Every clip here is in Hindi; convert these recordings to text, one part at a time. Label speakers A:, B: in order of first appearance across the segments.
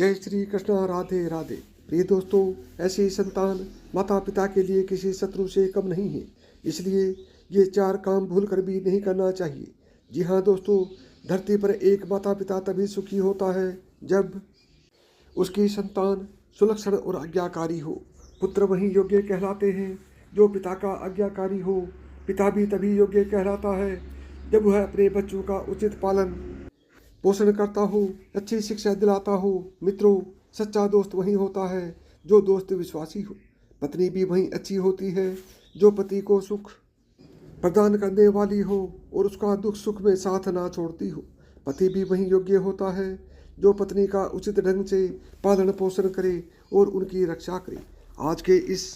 A: जय श्री कृष्णा, राधे राधे। प्रिय दोस्तों, ऐसी संतान माता पिता के लिए किसी शत्रु से कम नहीं है, इसलिए ये 4 काम भूल कर भी नहीं करना चाहिए। जी हाँ दोस्तों, धरती पर एक माता पिता तभी सुखी होता है जब उसकी संतान सुलक्षण और आज्ञाकारी हो। पुत्र वही योग्य कहलाते हैं जो पिता का आज्ञाकारी हो। पिता भी तभी योग्य कहलाता है जब वह अपने बच्चों का उचित पालन पोषण करता हो, अच्छी शिक्षा दिलाता हो। मित्रों, सच्चा दोस्त वही होता है जो दोस्त विश्वासी हो। पत्नी भी वही अच्छी होती है जो पति को सुख प्रदान करने वाली हो और उसका दुख सुख में साथ ना छोड़ती हो। पति भी वही योग्य होता है जो पत्नी का उचित ढंग से पालन पोषण करे और उनकी रक्षा करे। आज के इस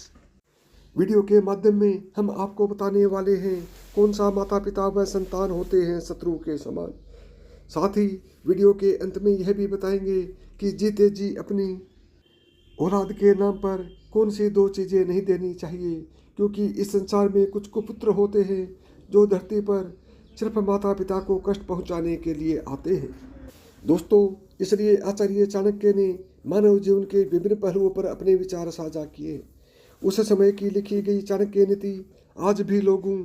A: वीडियो के माध्यम में हम आपको बताने वाले हैं कौन सा माता पिता व संतान होते हैं शत्रु के समान। साथ ही वीडियो के अंत में यह भी बताएंगे कि जीते जी अपनी औलाद के नाम पर कौन सी 2 चीज़ें नहीं देनी चाहिए, क्योंकि इस संसार में कुछ कुपुत्र होते हैं जो धरती पर सिर्फ माता पिता को कष्ट पहुंचाने के लिए आते हैं। दोस्तों, इसलिए आचार्य चाणक्य ने मानव जीवन के विभिन्न पहलुओं पर अपने विचार साझा किए। उस समय की लिखी गई चाणक्य नीति आज भी लोगों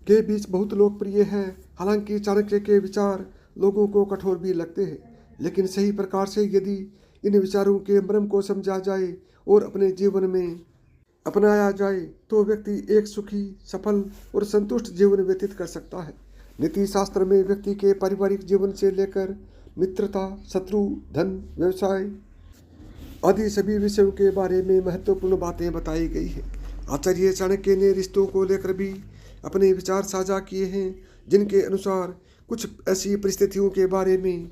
A: के बीच बहुत लोकप्रिय है। हालांकि चाणक्य के विचार लोगों को कठोर भी लगते हैं, लेकिन सही प्रकार से यदि इन विचारों के मर्म को समझा जाए और अपने जीवन में अपनाया जाए तो व्यक्ति एक सुखी, सफल और संतुष्ट जीवन व्यतीत कर सकता है। नीति शास्त्र में व्यक्ति के पारिवारिक जीवन से लेकर मित्रता, शत्रु, धन, व्यवसाय आदि सभी विषयों के बारे में महत्वपूर्ण बातें बताई गई है। आचार्य चाणक्य ने रिश्तों को लेकर भी अपने विचार साझा किए हैं, जिनके अनुसार कुछ ऐसी परिस्थितियों के बारे में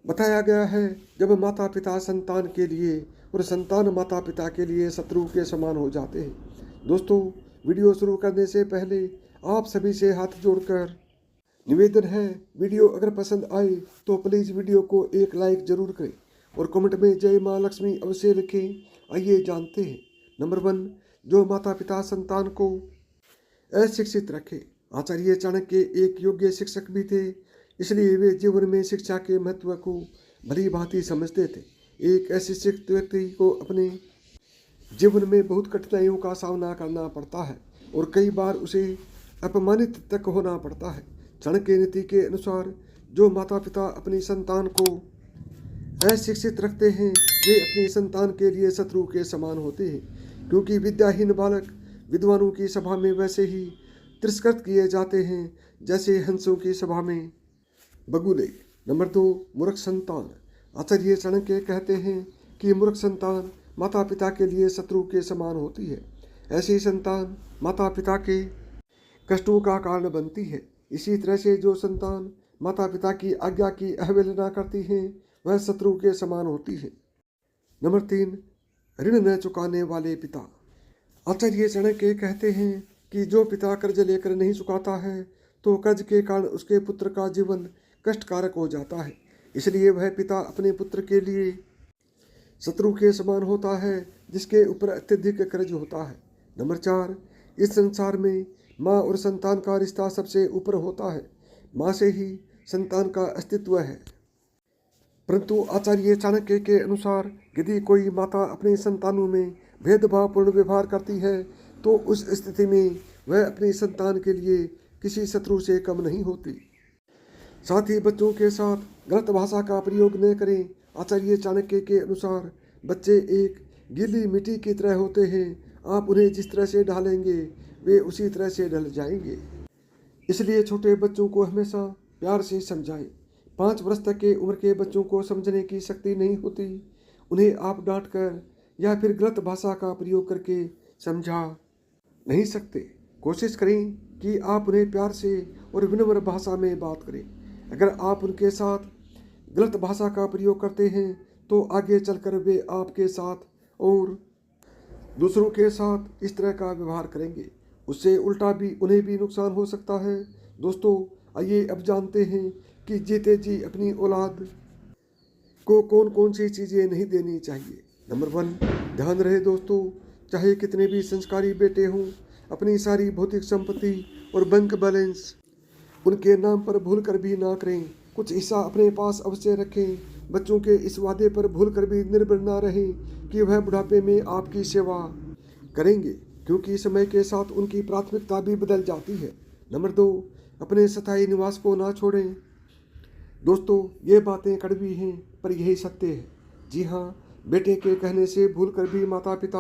A: बताया गया है जब माता पिता संतान के लिए और संतान माता पिता के लिए शत्रु के समान हो जाते हैं। दोस्तों, वीडियो शुरू करने से पहले आप सभी से हाथ जोड़कर निवेदन है, वीडियो अगर पसंद आए तो प्लीज़ वीडियो को एक लाइक जरूर करें और कमेंट में जय माँ लक्ष्मी अवश्य लिखें। आइए जानते हैं। नंबर 1, जो माता पिता संतान को अशिक्षित रखे। आचार्य चाणक्य एक योग्य शिक्षक भी थे, इसलिए वे जीवन में शिक्षा के महत्व को भली भांति समझते थे। एक अशिक्षित व्यक्ति को अपने जीवन में बहुत कठिनाइयों का सामना करना पड़ता है और कई बार उसे अपमानित तक होना पड़ता है। चाणक्य नीति के अनुसार जो माता पिता अपनी संतान को अशिक्षित रखते हैं वे अपनी संतान के लिए शत्रु के समान होते हैं, क्योंकि विद्याहीन बालक विद्वानों की सभा में वैसे ही तिरस्कृत किए जाते हैं जैसे हंसों की सभा में बगुले। नंबर 2, मूर्ख संतान। आचार्य चाणक्य कहते हैं कि मूर्ख संतान माता पिता के लिए शत्रु के समान होती है। ऐसी संतान माता पिता के कष्टों का कारण बनती है। इसी तरह से जो संतान माता पिता की आज्ञा की अवहेलना करती है वह शत्रु के समान होती है। नंबर 3, ऋण न चुकाने वाले पिता। आचार्य चाणक्य कहते हैं कि जो पिता कर्ज लेकर नहीं चुकाता है तो कर्ज के कारण उसके पुत्र का जीवन कष्टकारक हो जाता है, इसलिए वह पिता अपने पुत्र के लिए शत्रु के समान होता है जिसके ऊपर अत्यधिक कर्ज होता है। नंबर 4, इस संसार में माँ और संतान का रिश्ता सबसे ऊपर होता है। माँ से ही संतान का अस्तित्व है। परंतु आचार्य चाणक्य के अनुसार यदि कोई माता अपने संतानों में भेदभावपूर्ण व्यवहार करती है तो उस स्थिति में वह अपनी संतान के लिए किसी शत्रु से कम नहीं होती। साथ ही बच्चों के साथ गलत भाषा का प्रयोग न करें। आचार्य चाणक्य के अनुसार बच्चे एक गीली मिट्टी की तरह होते हैं, आप उन्हें जिस तरह से ढालेंगे वे उसी तरह से ढल जाएंगे। इसलिए छोटे बच्चों को हमेशा प्यार से समझाएं। 5 वर्ष तक के उम्र के बच्चों को समझने की शक्ति नहीं होती, उन्हें आप डांट कर या फिर गलत भाषा का प्रयोग करके समझा नहीं सकते। कोशिश करें कि आप उन्हें प्यार से और विनम्र भाषा में बात करें। अगर आप उनके साथ गलत भाषा का प्रयोग करते हैं तो आगे चलकर वे आपके साथ और दूसरों के साथ इस तरह का व्यवहार करेंगे, उससे उल्टा भी उन्हें भी नुकसान हो सकता है। दोस्तों, आइए अब जानते हैं कि जीते जी अपनी औलाद को कौन कौन सी चीज़ें नहीं देनी चाहिए। नंबर 1, ध्यान रहे दोस्तों, चाहे कितने भी संस्कारी बेटे हों, अपनी सारी भौतिक संपत्ति और बैंक बैलेंस उनके नाम पर भूल कर भी ना करें। कुछ हिस्सा अपने पास अवश्य रखें बच्चों के इस वादे पर भूलकर भी निर्भर न रहें कि वह बुढ़ापे में आपकी सेवा करेंगे, क्योंकि समय के साथ उनकी प्राथमिकता भी बदल जाती है। नंबर 2, अपने स्थायी निवास को ना छोड़ें। दोस्तों, ये बातें कड़वी हैं पर यही सत्य है। जी हाँ, बेटे के कहने से भूलकर भी माता पिता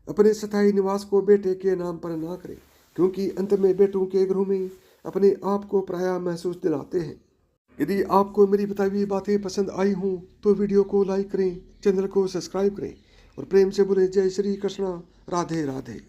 A: अपने स्थायी निवास को बेटे के नाम पर ना करें, क्योंकि अंत में बेटों के घरों में अपने आप को पराया महसूस दिलाते हैं। यदि आपको मेरी बताई हुई बातें पसंद आई हों तो वीडियो को लाइक करें, चैनल को सब्सक्राइब करें और प्रेम से बोले जय श्री कृष्णा, राधे राधे।